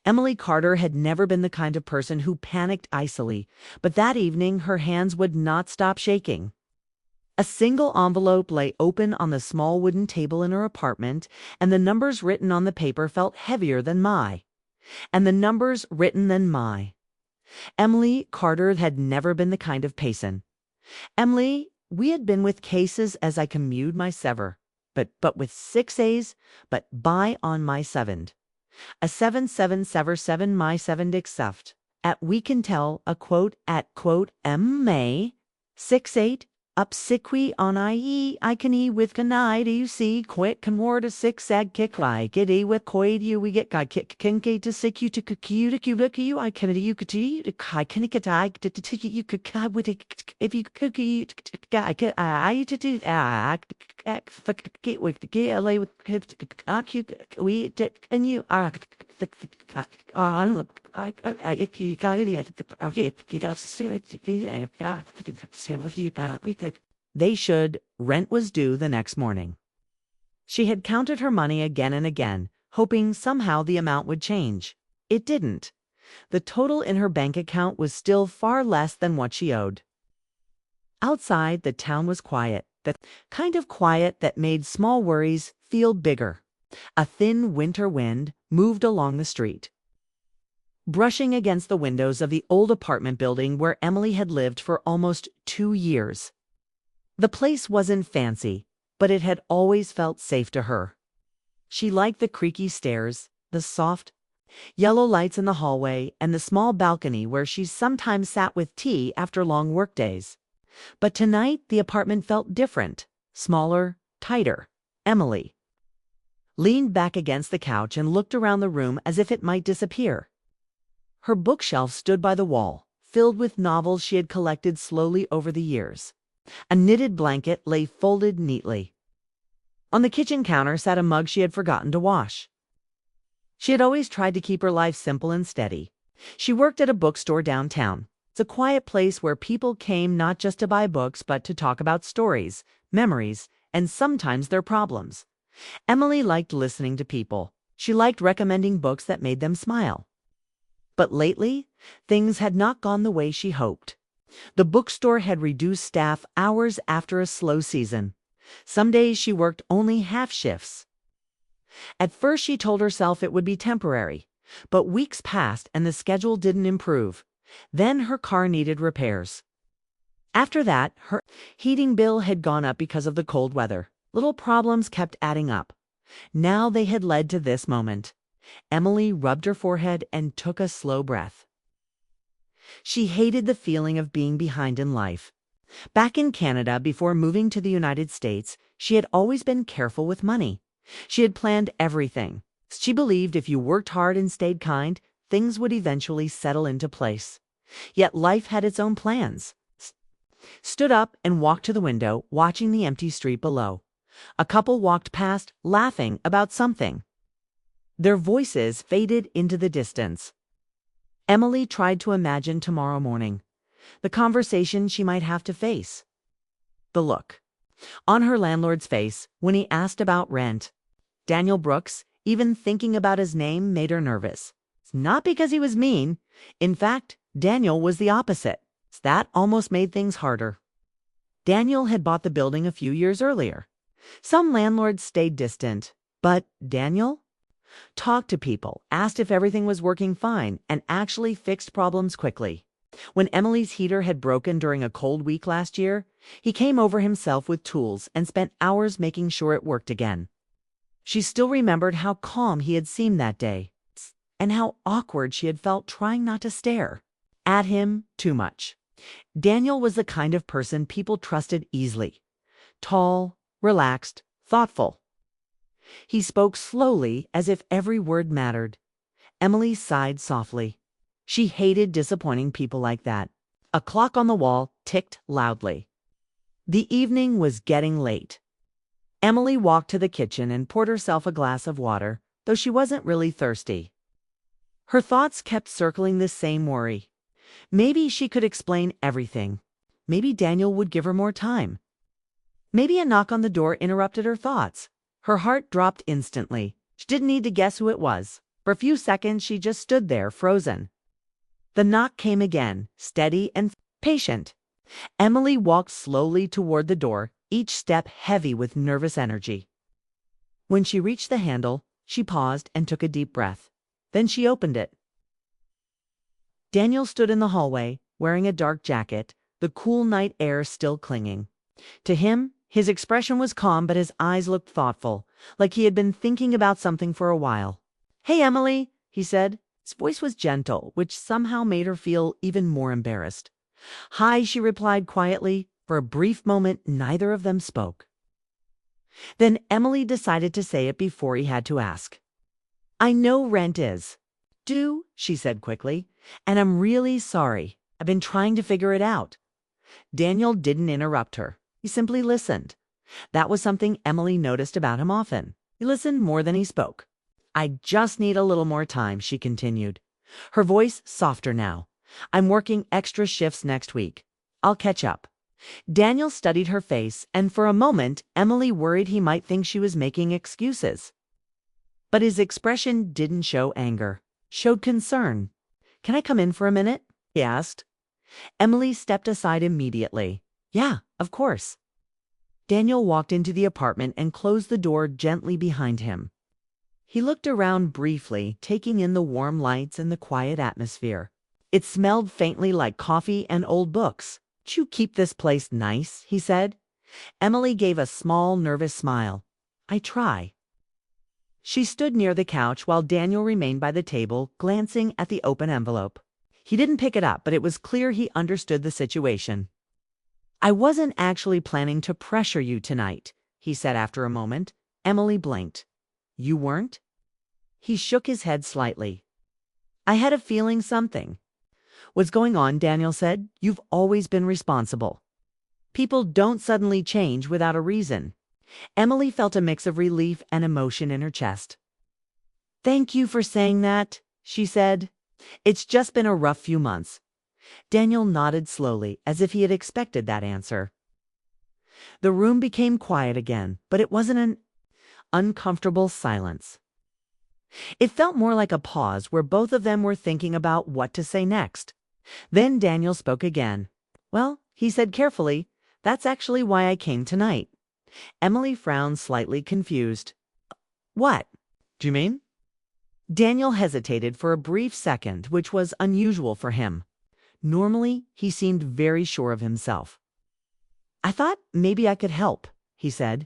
Emily Carter had never been the kind of person who panicked easily, but that evening her hands would not stop shaking. A single envelope lay open on the small wooden table in her apartment, and the numbers written on the paper felt heavier than my. And the numbers written than my. Emily Carter had never been the kind of person. Emily, we had been with cases as I commute my sever, but with 6 A's, but by on my sevened. A 7 sever 7 my sevened except. At we can tell a quote at quote May 6 8 up siqui on I can e with canide you see quit can ward a 6 ag kick like it with coid you we get guy kick kinky to sick you to you I can you could you I can get I to you could with if you could you I could I to do get with the get lay with we and you are they should. Rent was due the next morning. She had counted her money again and again, hoping somehow the amount would change. It didn't. The total in her bank account was still far less than what she owed. Outside, the town was quiet, the kind of quiet that made small worries feel bigger. A thin winter wind moved along the street, brushing against the windows of the old apartment building where Emily had lived for almost 2 years. The place wasn't fancy, but it had always felt safe to her. She liked the creaky stairs, the soft, yellow lights in the hallway, and the small balcony where she sometimes sat with tea after long workdays. But tonight the apartment felt different, smaller, tighter. Emily leaned back against the couch and looked around the room as if it might disappear. Her bookshelf stood by the wall, filled with novels she had collected slowly over the years. A knitted blanket lay folded neatly. On the kitchen counter sat a mug she had forgotten to wash. She had always tried to keep her life simple and steady. She worked at a bookstore downtown. It's a quiet place where people came not just to buy books, but to talk about stories, memories, and sometimes their problems. Emily liked listening to people. She liked recommending books that made them smile. But lately, things had not gone the way she hoped. The bookstore had reduced staff hours after a slow season. Some days she worked only half shifts. At first she told herself it would be temporary, but weeks passed and the schedule didn't improve. Then her car needed repairs. After that, her heating bill had gone up because of the cold weather. Little problems kept adding up. Now they had led to this moment. Emily rubbed her forehead and took a slow breath. She hated the feeling of being behind in life. Back in Canada, before moving to the United States, she had always been careful with money. She had planned everything. She believed if you worked hard and stayed kind, things would eventually settle into place. Yet life had its own plans. Stood up and walked to the window, watching the empty street below. A couple walked past, laughing about something. Their voices faded into the distance. Emily tried to imagine tomorrow morning, the conversation she might have to face. The look on her landlord's face when he asked about rent. Daniel Brooks, even thinking about his name made her nervous. It's not because he was mean. In fact, Daniel was the opposite. That almost made things harder. Daniel had bought the building a few years earlier. Some landlords stayed distant, but Daniel talked to people, asked if everything was working fine, and actually fixed problems quickly. When Emily's heater had broken during a cold week last year, he came over himself with tools and spent hours making sure it worked again. She still remembered how calm he had seemed that day, and how awkward she had felt trying not to stare at him too much. Daniel was the kind of person people trusted easily. Tall, relaxed, thoughtful. He spoke slowly as if every word mattered. Emily sighed softly. She hated disappointing people like that. A clock on the wall ticked loudly. The evening was getting late. Emily walked to the kitchen and poured herself a glass of water, though she wasn't really thirsty. Her thoughts kept circling this same worry. Maybe she could explain everything. Maybe Daniel would give her more time. Maybe a knock on the door interrupted her thoughts. Her heart dropped instantly. She didn't need to guess who it was. For a few seconds, she just stood there, frozen. The knock came again, steady and patient. Emily walked slowly toward the door, each step heavy with nervous energy. When she reached the handle, she paused and took a deep breath. Then she opened it. Daniel stood in the hallway, wearing a dark jacket, the cool night air still clinging. To him, his expression was calm, but his eyes looked thoughtful, like he had been thinking about something for a while. "Hey, Emily," he said. His voice was gentle, which somehow made her feel even more embarrassed. "Hi," she replied quietly. For a brief moment, neither of them spoke. Then Emily decided to say it before he had to ask. "I know rent is due," she said quickly, "and I'm really sorry. I've been trying to figure it out." Daniel didn't interrupt her. He simply listened. That was something Emily noticed about him often. He listened more than he spoke. "I just need a little more time," she continued, her voice softer now. "I'm working extra shifts next week. I'll catch up." Daniel studied her face, and for a moment, Emily worried he might think she was making excuses. But his expression didn't show anger, showed concern. "Can I come in for a minute?" he asked. Emily stepped aside immediately. "Yeah, of course." Daniel walked into the apartment and closed the door gently behind him. He looked around briefly, taking in the warm lights and the quiet atmosphere. It smelled faintly like coffee and old books. "Did you keep this place nice?" he said. Emily gave a small, nervous smile. "I try." She stood near the couch while Daniel remained by the table, glancing at the open envelope. He didn't pick it up, but it was clear he understood the situation. "I wasn't actually planning to pressure you tonight," he said after a moment. Emily blinked. "You weren't?" He shook his head slightly. "I had a feeling something was going on," Daniel said. "You've always been responsible. People don't suddenly change without a reason." Emily felt a mix of relief and emotion in her chest. "Thank you for saying that," she said. "It's just been a rough few months." Daniel nodded slowly, as if he had expected that answer. The room became quiet again, but it wasn't an uncomfortable silence. It felt more like a pause where both of them were thinking about what to say next. Then Daniel spoke again. "Well," he said carefully, "that's actually why I came tonight." Emily frowned, slightly confused. "What do you mean?" Daniel hesitated for a brief second, which was unusual for him. Normally, he seemed very sure of himself. "I thought maybe I could help," he said.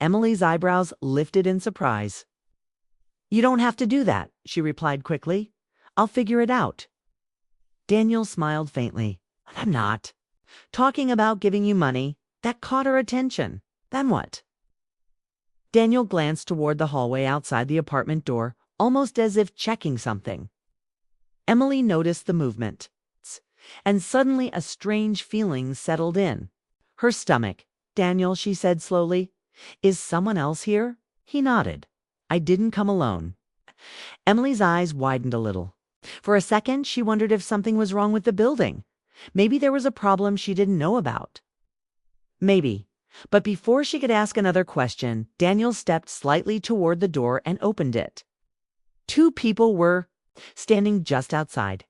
Emily's eyebrows lifted in surprise. "You don't have to do that," she replied quickly. "I'll figure it out." Daniel smiled faintly. "I'm not talking about giving you money." That caught her attention. "Then what?" Daniel glanced toward the hallway outside the apartment door, almost as if checking something. Emily noticed the movement, and suddenly a strange feeling settled in her stomach. "Daniel," she said slowly, "is someone else here?" He nodded. "I didn't come alone." Emily's eyes widened a little. For a second, she wondered if something was wrong with the building. Maybe there was a problem she didn't know about. Maybe. But before she could ask another question, Daniel stepped slightly toward the door and opened it. Two people were standing just outside.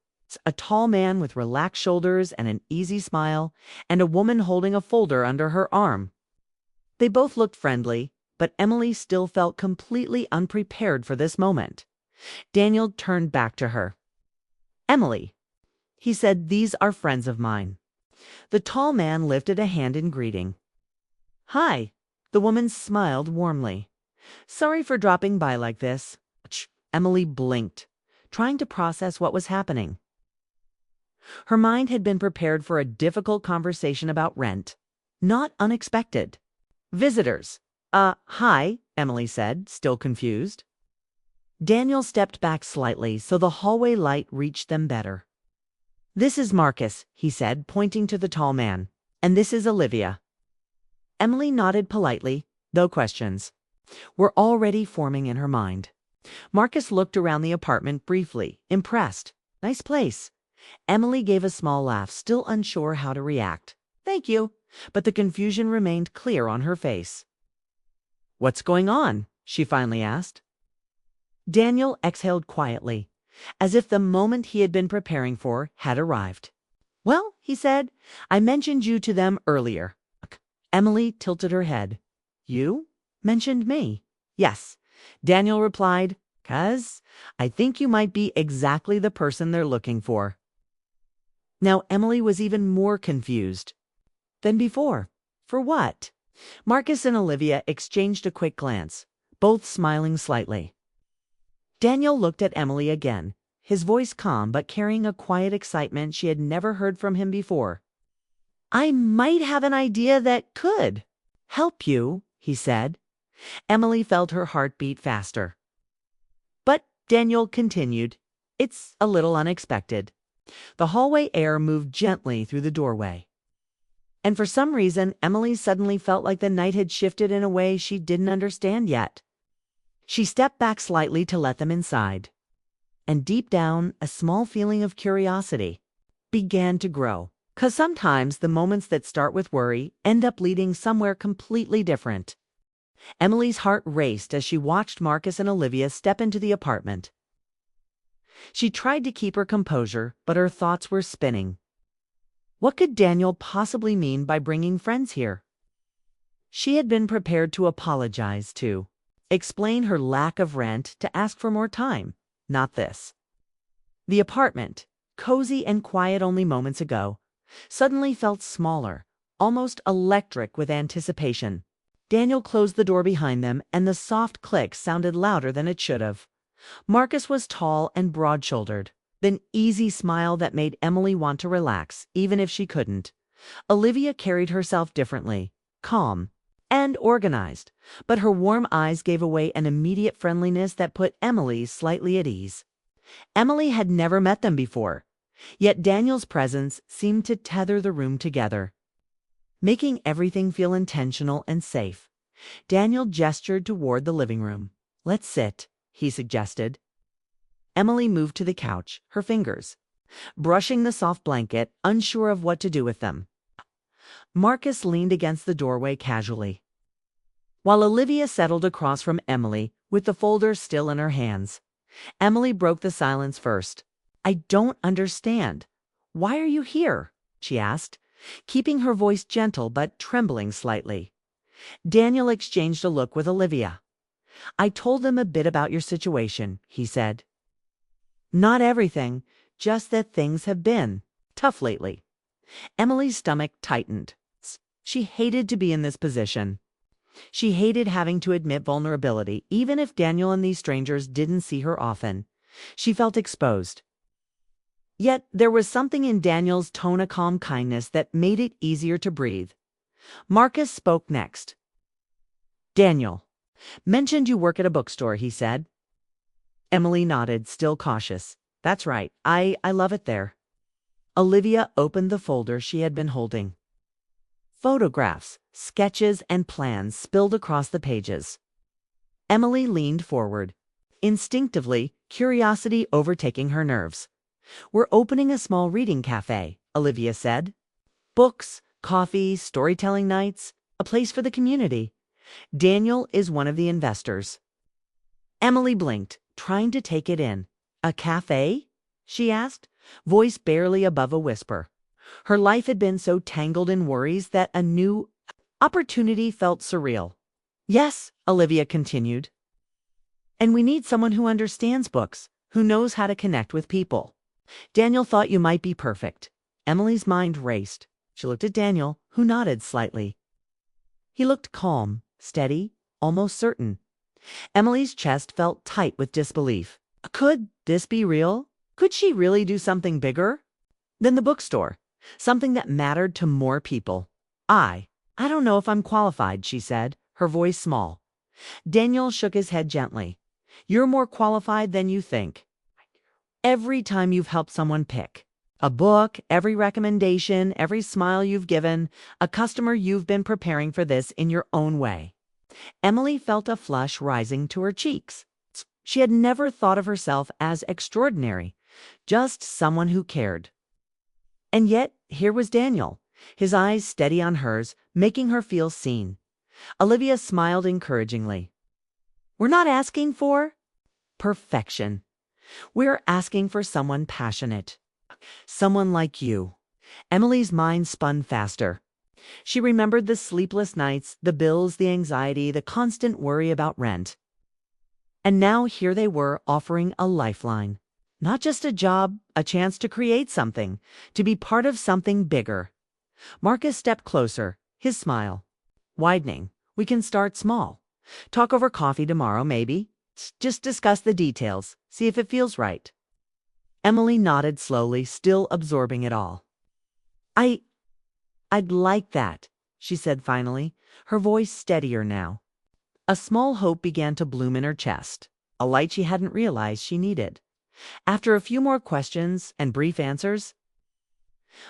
A tall man with relaxed shoulders and an easy smile, and a woman holding a folder under her arm. They both looked friendly, but Emily still felt completely unprepared for this moment. Daniel turned back to her. "Emily," he said, "these are friends of mine." The tall man lifted a hand in greeting. "Hi." The woman smiled warmly. "Sorry for dropping by like this." Emily blinked, trying to process what was happening. Her mind had been prepared for a difficult conversation about rent. Not unexpected. "Visitors." Hi," Emily said, still confused. Daniel stepped back slightly so the hallway light reached them better. "This is Marcus," he said, pointing to the tall man. "And this is Olivia." Emily nodded politely, though questions were already forming in her mind. Marcus looked around the apartment briefly, impressed. "Nice place." Emily gave a small laugh, still unsure how to react. "Thank you," but the confusion remained clear on her face. "What's going on?" she finally asked. Daniel exhaled quietly, as if the moment he had been preparing for had arrived. "Well," he said, "I mentioned you to them earlier." Emily tilted her head. "You mentioned me?" "Yes," Daniel replied, "'cause I think you might be exactly the person they're looking for." Now Emily was even more confused than before. For what? Marcus and Olivia exchanged a quick glance, both smiling slightly. Daniel looked at Emily again, his voice calm but carrying a quiet excitement she had never heard from him before. "I might have an idea that could help you," he said. Emily felt her heart beat faster. But Daniel continued, "It's a little unexpected." The hallway air moved gently through the doorway. And for some reason, Emily suddenly felt like the night had shifted in a way she didn't understand yet. She stepped back slightly to let them inside. And deep down, a small feeling of curiosity began to grow. 'Cause sometimes the moments that start with worry end up leading somewhere completely different. Emily's heart raced as she watched Marcus and Olivia step into the apartment. She tried to keep her composure, but her thoughts were spinning. What could Daniel possibly mean by bringing friends here? She had been prepared to apologize, to explain her lack of rent, to ask for more time. Not this. The apartment, cozy and quiet only moments ago, suddenly felt smaller, almost electric with anticipation. Daniel closed the door behind them, and the soft click sounded louder than it should have. Marcus was tall and broad-shouldered, an easy smile that made Emily want to relax, even if she couldn't. Olivia carried herself differently, calm and organized, but her warm eyes gave away an immediate friendliness that put Emily slightly at ease. Emily had never met them before, yet Daniel's presence seemed to tether the room together, making everything feel intentional and safe. Daniel gestured toward the living room. "Let's sit," he suggested. Emily moved to the couch, her fingers brushing the soft blanket, unsure of what to do with them. Marcus leaned against the doorway casually, while Olivia settled across from Emily with the folder still in her hands. Emily broke the silence first. "I don't understand. Why are you here?" she asked, keeping her voice gentle but trembling slightly. Daniel exchanged a look with Olivia. "I told them a bit about your situation," he said. "Not everything, just that things have been tough lately." Emily's stomach tightened. She hated to be in this position. She hated having to admit vulnerability, even if Daniel and these strangers didn't see her often. She felt exposed. Yet there was something in Daniel's tone of calm kindness that made it easier to breathe. Marcus spoke next. "Daniel mentioned you work at a bookstore," he said. Emily nodded, still cautious. "That's right. I love it there." Olivia opened the folder she had been holding. Photographs, sketches, and plans spilled across the pages. Emily leaned forward, instinctively, curiosity overtaking her nerves. "We're opening a small reading cafe," Olivia said. "Books, coffee, storytelling nights, a place for the community. Daniel is one of the investors." Emily blinked, trying to take it in. "A cafe?" she asked, voice barely above a whisper. Her life had been so tangled in worries that a new opportunity felt surreal. "Yes," Olivia continued. "And we need someone who understands books, who knows how to connect with people. Daniel thought you might be perfect." Emily's mind raced. She looked at Daniel, who nodded slightly. He looked calm, steady, almost certain. Emily's chest felt tight with disbelief. Could this be real? Could she really do something bigger than the bookstore? Something that mattered to more people? I don't know if I'm qualified," she said, her voice small. Daniel shook his head gently. "You're more qualified than you think. Every time you've helped someone pick a book, every recommendation, every smile you've given a customer, you've been preparing for this in your own way." Emily felt a flush rising to her cheeks. She had never thought of herself as extraordinary, just someone who cared. And yet, here was Daniel, his eyes steady on hers, making her feel seen. Olivia smiled encouragingly. "We're not asking for Perfection. We're asking for someone passionate. Someone like you. Emily's mind spun faster. She remembered the sleepless nights, the bills, the anxiety, the constant worry about rent. And now here they were offering a lifeline. Not just a job, a chance to create something, to be part of something bigger. Marcus stepped closer, his smile widening. We can start small. Talk over coffee tomorrow, maybe. Just discuss the details, see if it feels right. Emily nodded slowly, still absorbing it all. I'd like that, she said finally, her voice steadier now. A small hope began to bloom in her chest, a light she hadn't realized she needed. After a few more questions and brief answers,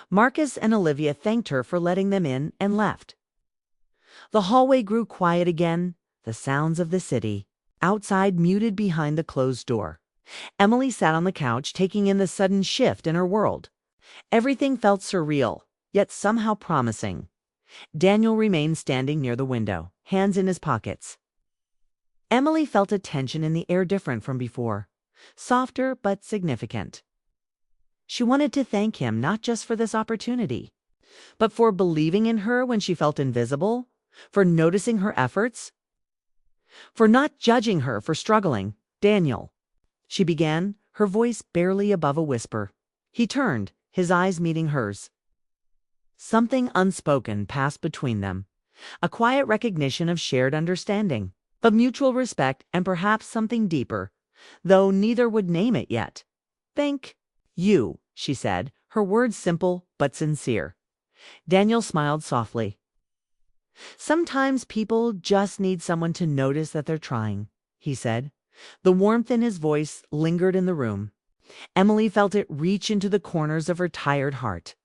Marcus and Olivia thanked her for letting them in and left. The hallway grew quiet again, the sounds of the city, outside muted behind the closed door. Emily sat on the couch, taking in the sudden shift in her world. Everything felt surreal, yet somehow promising. Daniel remained standing near the window, hands in his pockets. Emily felt a tension in the air different from before, softer but significant. She wanted to thank him not just for this opportunity, but for believing in her when she felt invisible, for noticing her efforts, for not judging her for struggling. Daniel, she began, her voice barely above a whisper. He turned, his eyes meeting hers. Something unspoken passed between them, a quiet recognition of shared understanding, of mutual respect, and perhaps something deeper, though neither would name it yet. Thank you, she said, her words simple but sincere. Daniel smiled softly. Sometimes people just need someone to notice that they're trying, he said. The warmth in his voice lingered in the room. Emily felt it reach into the corners of her tired heart.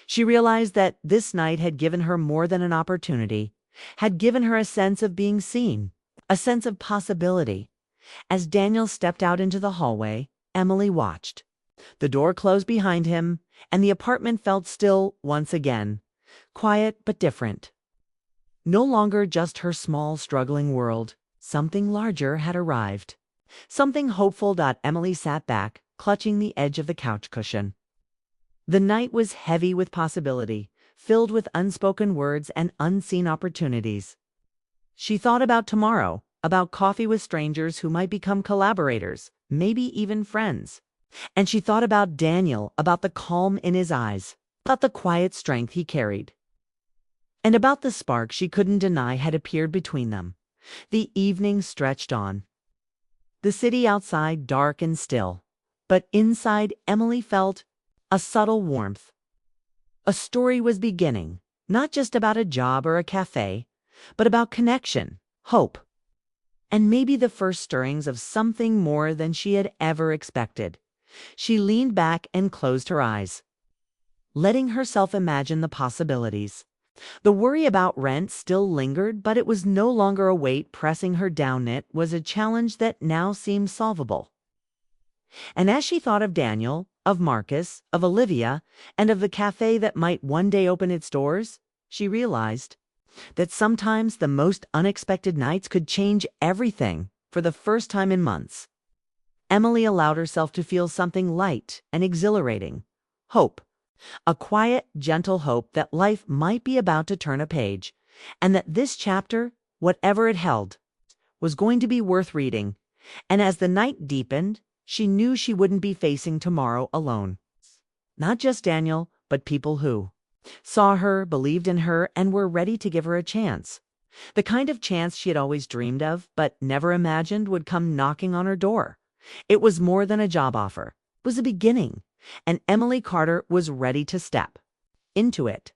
She realized that this night had given her more than an opportunity, had given her a sense of being seen, a sense of possibility. As Daniel stepped out into the hallway, Emily watched. The door closed behind him, and the apartment felt still once again, quiet but different. No longer just her small, struggling world. Something larger had arrived. Something hopeful. Emily sat back, clutching the edge of the couch cushion. The night was heavy with possibility, filled with unspoken words and unseen opportunities. She thought about tomorrow, about coffee with strangers who might become collaborators, maybe even friends. And she thought about Daniel, about the calm in his eyes, about the quiet strength he carried, and about the spark she couldn't deny had appeared between them. The evening stretched on. The city outside dark and still, but inside Emily felt a subtle warmth. A story was beginning, not just about a job or a cafe, but about connection, hope, and maybe the first stirrings of something more than she had ever expected. She leaned back and closed her eyes, letting herself imagine the possibilities. The worry about rent still lingered, but it was no longer a weight pressing her down. It was a challenge that now seemed solvable. And as she thought of Daniel, of Marcus, of Olivia, and of the cafe that might one day open its doors, she realized that sometimes the most unexpected nights could change everything. For the first time in months, Emily allowed herself to feel something light and exhilarating. Hope. A quiet, gentle hope that life might be about to turn a page, and that this chapter, whatever it held, was going to be worth reading. And as the night deepened, she knew she wouldn't be facing tomorrow alone. Not just Daniel, but people who saw her, believed in her, and were ready to give her a chance. The kind of chance she had always dreamed of, but never imagined would come knocking on her door. It was more than a job offer. It was a beginning, and Emily Carter was ready to step into it.